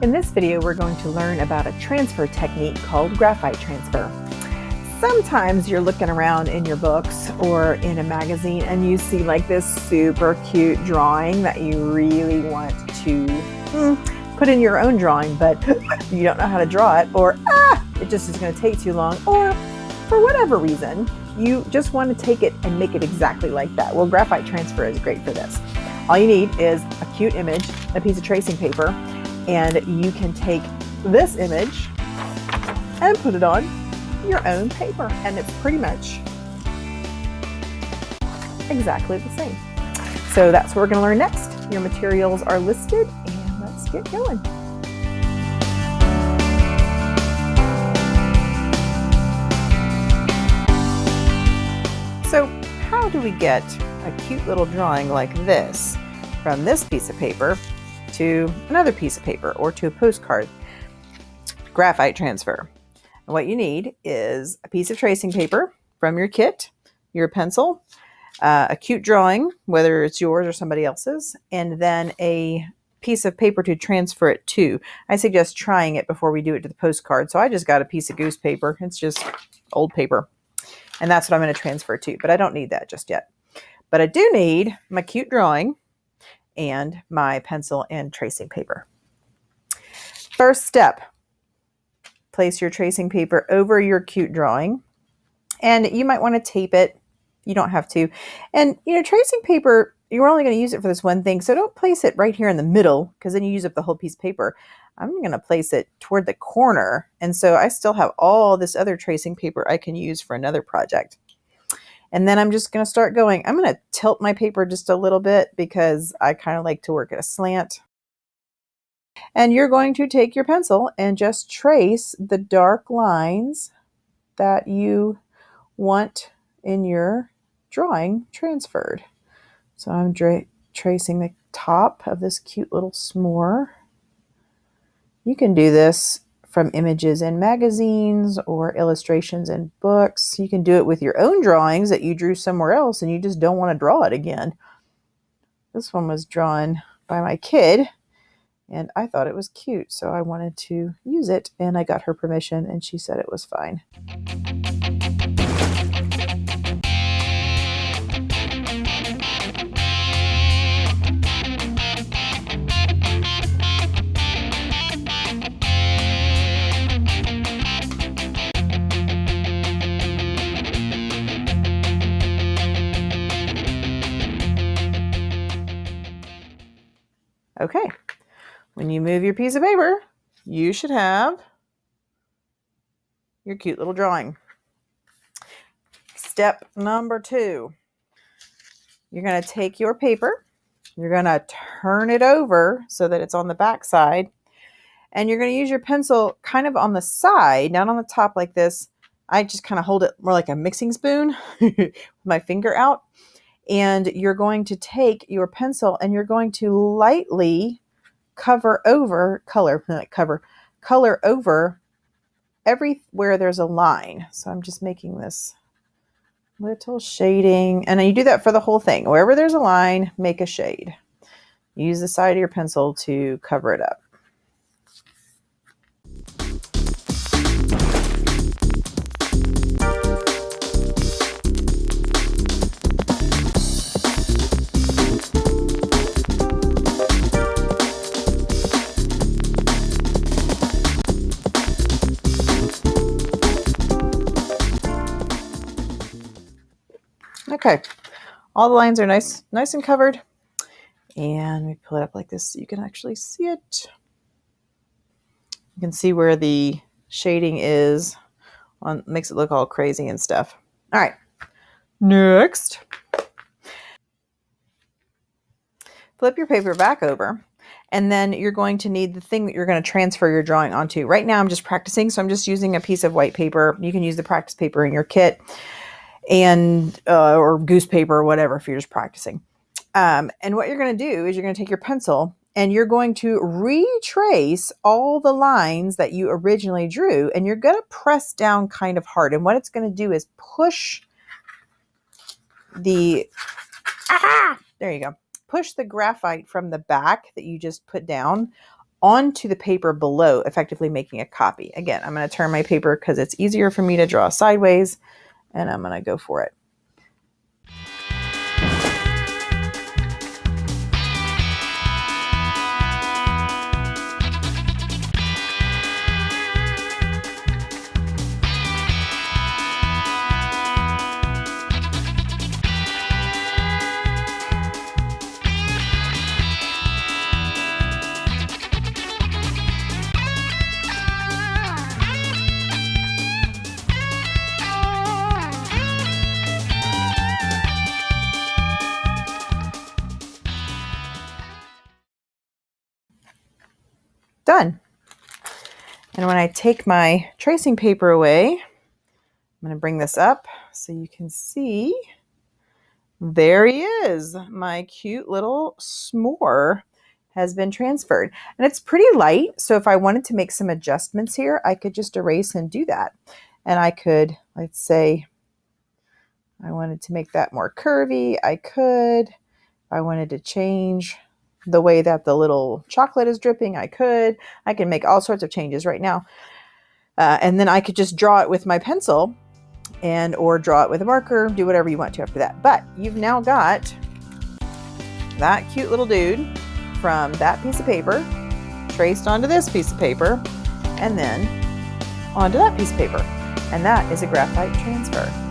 In this video, we're going to learn about a transfer technique called graphite transfer. Sometimes you're looking around in your books or in a magazine and you see like this super cute drawing that you really want to put in your own drawing, but you don't know how to draw it, or it just is going to take too long, or for whatever reason, you just want to take it and make it exactly like that. Well, graphite transfer is great for this. All you need is a cute image, a piece of tracing paper, and you can take this image and put it on your own paper, and it's pretty much exactly the same. So that's what we're going to learn next. Your materials are listed, and let's get going. So how do we get a cute little drawing like this from this piece of paper to another piece of paper or to a postcard? Graphite transfer. And what you need is a piece of tracing paper from your kit, your pencil, a cute drawing, whether it's yours or somebody else's, and then a piece of paper to transfer it to. I suggest trying it before we do it to the postcard. So I just got a piece of goose paper. It's just old paper. And that's what I'm going to transfer to, but I don't need that just yet. But I do need my cute drawing and my pencil and tracing paper. First step, place your tracing paper over your cute drawing, and you might want to tape it. You don't have to. And tracing paper, you're only going to use it for this one thing, so don't place it right here in the middle, because then you use up the whole piece of paper. I'm going to place it toward the corner, and so I still have all this other tracing paper I can use for another project. And then I'm just going to start going. I'm going to tilt my paper just a little bit because I kind of like to work at a slant. And you're going to take your pencil and just trace the dark lines that you want in your drawing transferred. So I'm tracing the top of this cute little s'more. You can do this from images in magazines or illustrations in books. You can do it with your own drawings that you drew somewhere else and you just don't want to draw it again. This one was drawn by my kid, and I thought it was cute, so I wanted to use it, and I got her permission, and she said it was fine. Okay, when you move your piece of paper, you should have your cute little drawing. Step number 2, you're going to take your paper, you're going to turn it over so that it's on the back side, and you're going to use your pencil kind of on the side, not on the top like this. I just kind of hold it more like a mixing spoon with my finger out. And you're going to take your pencil and you're going to lightly color over everywhere there's a line. So I'm just making this little shading, and then you do that for the whole thing. Wherever there's a line, make a shade. Use the side of your pencil to cover it up. Okay, all the lines are nice and covered. And we pull it up like this so you can actually see it. You can see where the shading is. Makes it look all crazy and stuff. All right, next. Flip your paper back over, and then you're going to need the thing that you're going to transfer your drawing onto. Right now I'm just practicing, so I'm just using a piece of white paper. You can use the practice paper in your kit, and or goose paper or whatever if you're just practicing. And what you're going to do is you're going to take your pencil and you're going to retrace all the lines that you originally drew, and you're going to press down kind of hard. And what it's going to do is push the there you go. Push the graphite from the back that you just put down onto the paper below, effectively making a copy. Again, I'm going to turn my paper because it's easier for me to draw sideways, and I'm going to go for it. Done. And when I take my tracing paper away, I'm going to bring this up so you can see. There he is. My cute little s'more has been transferred. And it's pretty light, so if I wanted to make some adjustments here, I could just erase and do that. And I could, let's say, I wanted to make that more curvy. I could. If I wanted to change the way that the little chocolate is dripping, I could. I can make all sorts of changes right now. And then I could just draw it with my pencil or draw it with a marker, do whatever you want to after that. But you've now got that cute little dude from that piece of paper traced onto this piece of paper and then onto that piece of paper. And that is a graphite transfer.